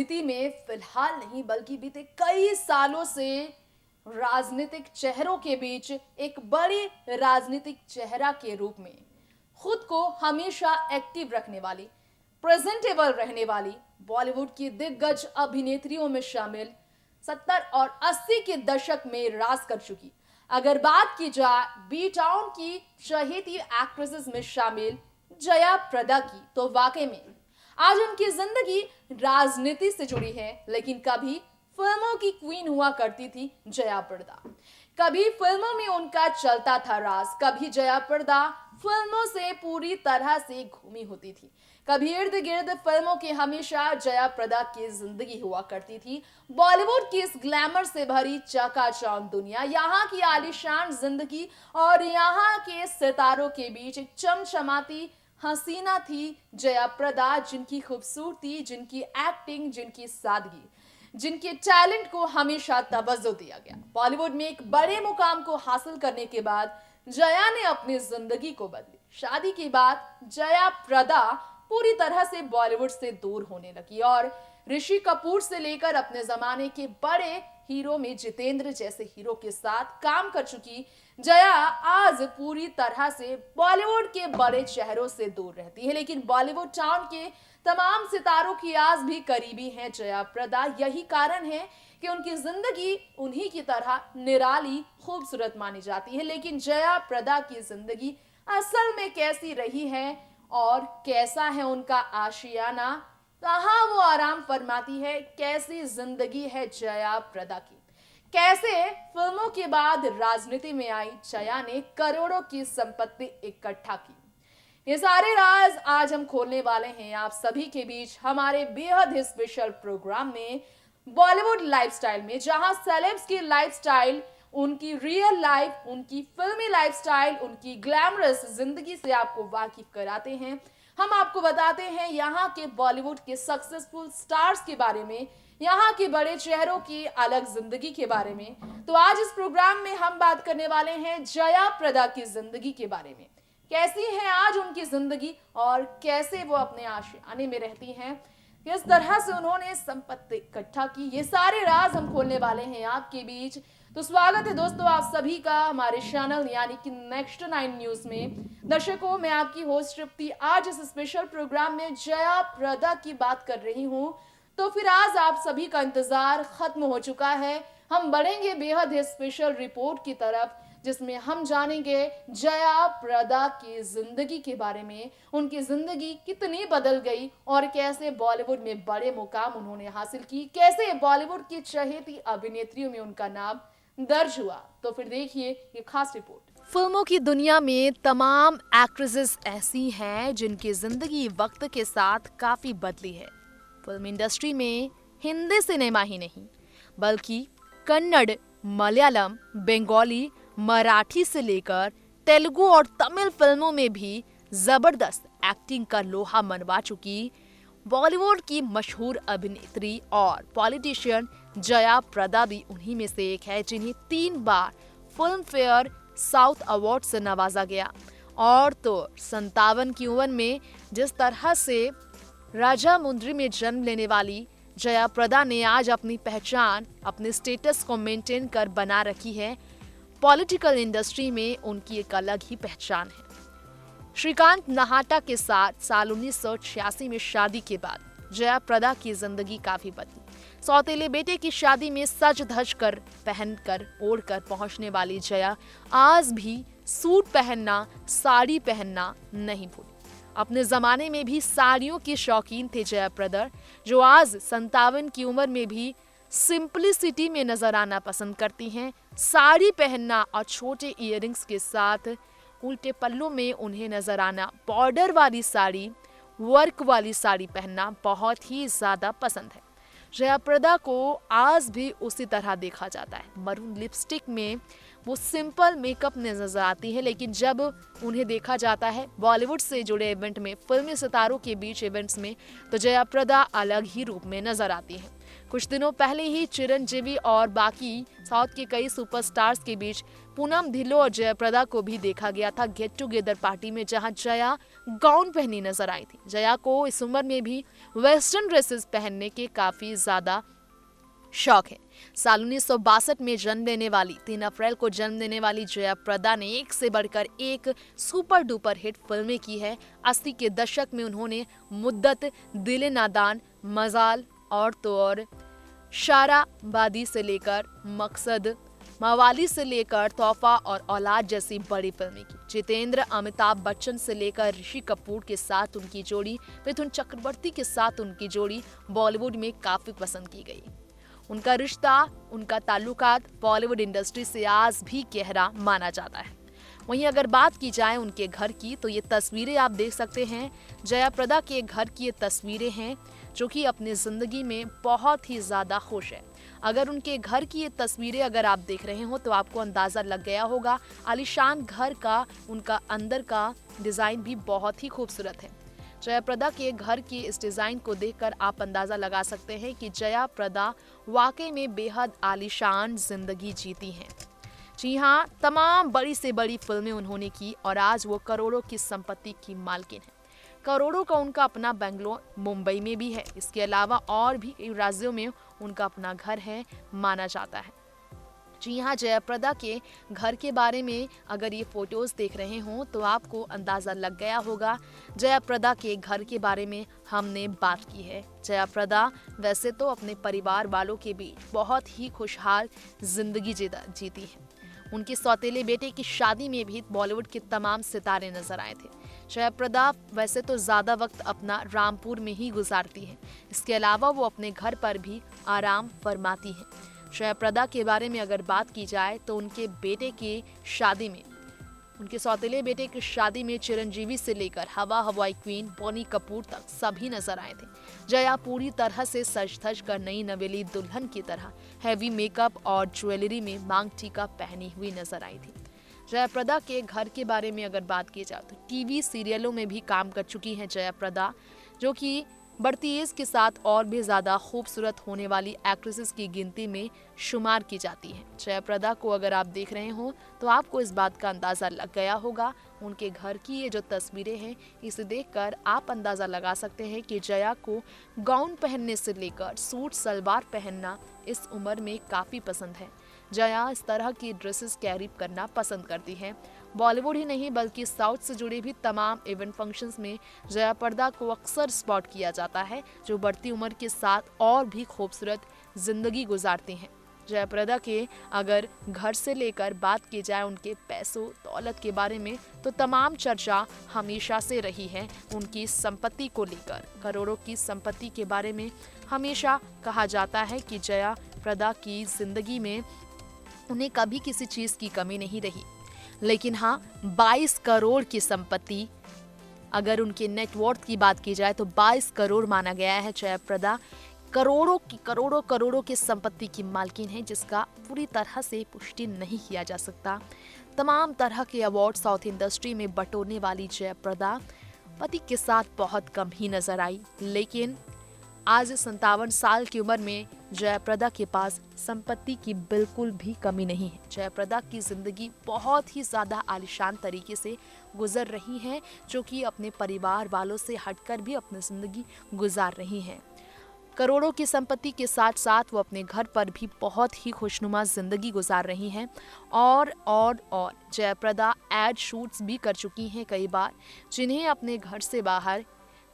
राजनीति में फिलहाल नहीं बल्कि बीते कई सालों से राजनीतिक चेहरों के बीच एक बड़े राजनीतिक चेहरा के रूप में खुद को हमेशा एक्टिव रखने वाली, प्रेजेंटेबल रहने वाली बॉलीवुड की दिग्गज अभिनेत्रियों में शामिल 70 और 80 के दशक में राज कर चुकी अगर बात की जाए बी टाउन की चहेती एक्ट्रेसेस में शामिल जया प्रदा की, तो वाकई में आज उनकी जिंदगी राजनीति से जुड़ी है। लेकिन कभी फिल्मों की क्वीन हुआ करती थी जया प्रदा। कभी फिल्मों में उनका चलता था राज, कभी जया प्रदा फिल्मों से पूरी तरह से घूमी होती थी, कभी इर्द गिर्द फिल्मों की हमेशा जया प्रदा की जिंदगी हुआ करती थी। बॉलीवुड की इस ग्लैमर से भरी चकाचौंध दुनिया, यहाँ की आलीशान जिंदगी और यहाँ के सितारों के बीच एक चमचमाती हसीना थी जया प्रदा, जिनकी खूबसूरती, जिनकी एक्टिंग, जिनकी सादगी, जिनके टैलेंट को हमेशा तवज्जो दिया गया। बॉलीवुड में एक बड़े मुकाम को हासिल करने के बाद जया ने अपनी जिंदगी को बदली। शादी के बाद जया प्रदा पूरी तरह से बॉलीवुड से दूर होने लगी और ऋषि कपूर से लेकर अपने जमाने के बड़े हीरो में जितेंद्र जैसे हीरो के साथ काम कर चुकी जया आज पूरी तरह से बॉलीवुड के बड़े चेहरों से दूर रहती है। लेकिन बॉलीवुड टाउन के तमाम सितारों की आज भी करीबी हैं जया प्रदा। यही कारण है कि उनकी जिंदगी उन्हीं की तरह निराली खूबसूरत मानी जाती है। लेकिन जया प्रदा की जिंदगी असल में कैसी रही है और कैसा है उनका आशियाना, कहाँ वो आराम फरमाती है, कैसी जिंदगी है जया प्रदा की, कैसे फिल्मों के बाद राजनीति में आई जया ने करोड़ों की संपत्ति इकट्ठा की, ये सारे राज आज हम खोलने वाले हैं आप सभी के बीच हमारे बेहद ही स्पेशल प्रोग्राम में बॉलीवुड लाइफस्टाइल में, जहां सेलेब्स की लाइफस्टाइल, उनकी रियल लाइफ, उनकी फिल्मी लाइफस्टाइल, उनकी ग्लैमरस जिंदगी से आपको वाकिफ कराते हैं। हम आपको बताते हैं यहाँ के बॉलीवुड के सक्सेसफुल स्टार्स के बारे में, यहाँ के बड़े चेहरों की अलग जिंदगी के बारे में। तो आज इस प्रोग्राम में हम बात करने वाले हैं जया प्रदा की जिंदगी के बारे में। कैसी है आज उनकी जिंदगी और कैसे वो अपने आशियाने में रहती हैं, किस तरह से उन्होंने संपत्ति इकट्ठा की, ये सारे राज हम खोलने वाले हैं आपके बीच। तो स्वागत है दोस्तों आप सभी का हमारे चैनल यानी कि नेक्स्ट 9 न्यूज में। दर्शकों, मैं आपकी होस्ट तृप्ति आज इस स्पेशल प्रोग्राम में जया प्रदा की बात कर रही हूं। तो फिर आज आप सभी का इंतजार खत्म हो चुका है। हम बढ़ेंगे बेहद ही स्पेशल रिपोर्ट की तरफ, जिसमें हम जानेंगे जया प्रदा की जिंदगी के बारे में, उनकी जिंदगी कितनी बदल गई और कैसे बॉलीवुड में बड़े मुकाम उन्होंने हासिल की, कैसे बॉलीवुड की चहेती अभिनेत्रियों में उनका नाम दर्ज हुआ। तो फिर देखिए ये खास रिपोर्ट। फिल्मों की दुनिया में तमाम एक्ट्रेसेस ऐसी हैं जिनकी जिंदगी वक्त के साथ काफी बदली है। फिल्म इंडस्ट्री में हिंदी सिनेमा ही नहीं बल्कि कन्नड़, मलयालम, बंगाली, मराठी से लेकर तेलुगु और तमिल फिल्मों में भी जबरदस्त एक्टिंग का लोहा मनवा चुकी बॉलीवुड की मशहूर अभिनेत्री और पॉलिटिशियन जया प्रदा भी उन्हीं में से एक है, जिन्हें 3 बार फिल्म फेयर साउथ अवार्ड से नवाजा गया। और तो 57 की उम्र में जिस तरह से राजामुंद्री में जन्म लेने वाली जया प्रदा ने आज अपनी पहचान, अपने स्टेटस को मेंटेन कर बना रखी है। पॉलिटिकल इंडस्ट्री में उनकी एक अलग ही पहचान है। श्रीकांत नहाटा के साथ साल 1986 में शादी के बाद जया प्रदा की जिंदगी काफी बदली। सौतेले बेटे की शादी में सज धज कर, पहनकर, ओढ़कर पहुंचने वाली जया आज भी सूट पहनना, साड़ी पहनना नहीं भूली। अपने जमाने में भी साड़ियों की शौकीन थे जया प्रदा, जो आज 57 की उम्र में भी सिंपलिसिटी में नजर आना पसंद करती हैं। साड़ी पहनना और छोटे इयररिंग्स के साथ उल्टे पल्लों में उन्हें नजर आना, बॉर्डर वाली साड़ी, वर्क वाली साड़ी पहनना बहुत ही ज्यादा पसंद है। जया प्रदा को आज भी उसी तरह देखा जाता है। मरून लिपस्टिक में वो सिंपल मेकअप में नजर आती है, लेकिन जब उन्हें देखा जाता है बॉलीवुड से जुड़े इवेंट में, फिल्मी सितारों के बीच इवेंट्स में, तो जया प्रदा अलग ही रूप में नजर आती है। कुछ दिनों पहले ही चिरंजीवी और बाकी साउथ के कई सुपरस्टार्स के बीच पूनम ढिल्लों और जया प्रदा को भी देखा गया था गेट टुगेदर पार्टी में, जहां जया गाउन पहनी नजर आई थी। जया को इस उम्र में भी वेस्टर्न ड्रेसेस पहनने के काफी ज्यादा शौक है। साल 1962 में जन्म लेने वाली 3 अप्रैल को जन्म लेने वाली जया प्रदा ने एक से बढ़कर एक सुपर डुपर हिट फिल्में की है। 80 के दशक में उन्होंने मुद्दत, दिल नादान, मजाल और तो और, शाराबादी से लेकर मकसद, मवाली से लेकर तोहफा और औलाद जैसी बड़ी फिल्में की। जितेंद्र, अमिताभ बच्चन से लेकर ऋषि कपूर के साथ उनकी जोड़ी, मिथुन चक्रवर्ती के साथ उनकी जोड़ी बॉलीवुड में काफी पसंद की गई। उनका रिश्ता, उनका ताल्लुकात बॉलीवुड इंडस्ट्री से आज भी गहरा माना जाता है। वहीं अगर बात की जाए उनके घर की, तो ये तस्वीरें आप देख सकते हैं। जया प्रदा के घर की ये तस्वीरें हैं जो कि अपनी जिंदगी में बहुत ही ज्यादा खुश है। अगर उनके घर की ये तस्वीरें अगर आप देख रहे हो तो आपको अंदाजा लग गया होगा, आलीशान घर का उनका अंदर का डिजाइन भी बहुत ही खूबसूरत है। जया प्रदा के घर की इस डिजाइन को देखकर आप अंदाजा लगा सकते हैं कि जया प्रदा वाकई में बेहद आलीशान जिंदगी जीती हैं। जी हाँ, तमाम बड़ी से बड़ी फिल्में उन्होंने की और आज वो करोड़ों की संपत्ति की मालकिन है। करोड़ों का उनका अपना बंगलो मुंबई में भी है। इसके अलावा और भी कई राज्यों में उनका अपना घर है माना जाता है। जी हाँ, जया प्रदा के घर के बारे में अगर ये फोटोज देख रहे हो तो आपको अंदाजा लग गया होगा। जया प्रदा के घर के बारे में हमने बात की है। जया प्रदा वैसे तो अपने परिवार वालों के बीच बहुत ही खुशहाल जिंदगी जीती है। उनके सौतेले बेटे की शादी में भी बॉलीवुड के तमाम सितारे नजर आए थे। जया प्रदा वैसे तो ज्यादा वक्त अपना रामपुर में ही गुजारती है। इसके अलावा वो अपने घर पर भी आराम फरमाती है। जया प्रदा के बारे में अगर बात की जाए तो उनके बेटे की शादी में, उनके सौतेले बेटे की शादी में चिरंजीवी से लेकर हवाई क्वीन बोनी कपूर तक सभी नजर आए थे। जया पूरी तरह से सज धज कर नई नवेली दुल्हन की तरह हैवी मेकअप और ज्वेलरी में मांग टीका पहनी हुई नजर आई थी। जया प्रदा के घर के बारे में अगर बात की जाए तो टीवी सीरियलों में भी काम कर चुकी हैं जया प्रदा, जो कि बढ़ती एज के साथ और भी ज्यादा खूबसूरत होने वाली एक्ट्रेसेस की गिनती में शुमार की जाती है। जया प्रदा को अगर आप देख रहे हो तो आपको इस बात का अंदाजा लग गया होगा। उनके घर की ये जो तस्वीरें हैं, इसे देखकर आप अंदाजा लगा सकते हैं कि जया को गाउन पहनने से लेकर सूट सलवार पहनना इस उम्र में काफी पसंद है। जया इस तरह की ड्रेसेस कैरी करना पसंद करती हैं। बॉलीवुड ही नहीं बल्कि साउथ से जुड़े भी तमाम इवेंट फंक्शंस में जया प्रदा को अक्सर स्पॉट किया जाता है, जो बढ़ती उम्र के साथ और भी खूबसूरत जिंदगी गुजारती हैं। जया प्रदा के अगर घर से लेकर बात की जाए उनके पैसों दौलत के बारे में, तो तमाम चर्चा हमेशा से रही है उनकी संपत्ति को लेकर। करोड़ों की संपत्ति के बारे में हमेशा कहा जाता है कि जया प्रदा की जिंदगी में उन्हें कभी किसी चीज की कमी नहीं रही। लेकिन हाँ, 22 करोड़ की संपत्ति, अगर उनके नेटवर्थ की बात की जाए तो 22 करोड़ माना गया है। जया प्रदा करोड़ों की संपत्ति की मालकिन है, जिसका पूरी तरह से पुष्टि नहीं किया जा सकता। तमाम तरह के अवार्ड साउथ इंडस्ट्री में बटोरने वाली जया प्रदा पति के साथ बहुत कम ही नजर आई, लेकिन आज 57 साल की उम्र में जया प्रदा के पास संपत्ति की बिल्कुल भी कमी नहीं है। जया प्रदा की जिंदगी बहुत ही ज्यादा आलीशान तरीके से गुजर रही है, जो कि अपने परिवार वालों से हटकर भी अपनी जिंदगी गुजार रही हैं। करोड़ों की संपत्ति के साथ साथ वो अपने घर पर भी बहुत ही खुशनुमा जिंदगी गुजार रही हैं। और जया प्रदा एड शूट्स भी कर चुकी हैं कई बार, जिन्हें अपने घर से बाहर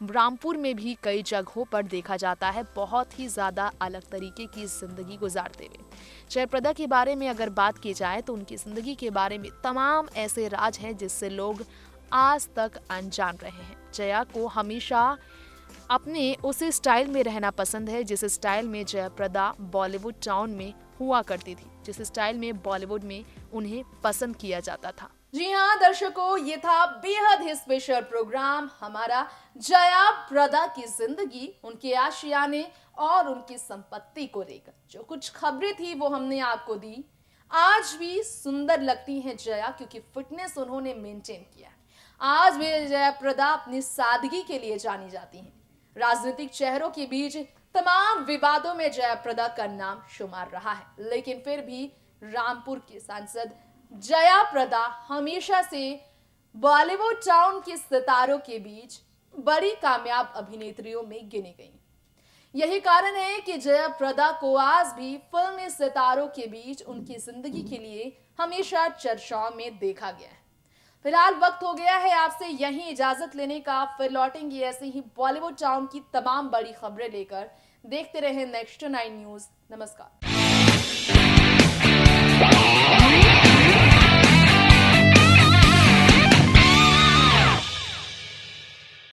रामपुर में भी कई जगहों पर देखा जाता है बहुत ही ज़्यादा अलग तरीके की ज़िंदगी गुजारते हुए। जया प्रदा के बारे में अगर बात की जाए तो उनकी ज़िंदगी के बारे में तमाम ऐसे राज हैं जिससे लोग आज तक अनजान रहे हैं। जया को हमेशा अपने उस स्टाइल में रहना पसंद है जिस स्टाइल में जया प्रदा बॉलीवुड टाउन में हुआ करती थी, जिस स्टाइल में बॉलीवुड में उन्हें पसंद किया जाता था। जी हाँ दर्शकों, ये था बेहद ही स्पेशल प्रोग्राम हमारा जया प्रदा की जिंदगी, उनके आशियाने और उनकी संपत्ति को लेकर। जो कुछ खबरें थी वो हमने आपको दी। आज भी सुंदर लगती हैं जया, क्योंकि फिटनेस उन्होंने मेंटेन किया है। आज भी जयाप्रदा अपनी सादगी के लिए जानी जाती हैं। राजनीतिक चेहरों के बीच तमाम विवादों में जयाप्रदा का नाम शुमार रहा है, लेकिन फिर भी रामपुर के सांसद जयाप्रदा हमेशा से बॉलीवुड टाउन के सितारों के बीच बड़ी कामयाब अभिनेत्रियों में गिनी गई। यही कारण है कि जयाप्रदा को आज भी फिल्मी सितारों के बीच उनकी जिंदगी के लिए हमेशा चर्चाओं में देखा गया है। फिलहाल वक्त हो गया है आपसे यहीं इजाजत लेने का, फिर लौटेंगे ऐसे ही बॉलीवुड टाउन की तमाम बड़ी खबरें लेकर। देखते रहें नेक्स्ट 9 न्यूज। नमस्कार।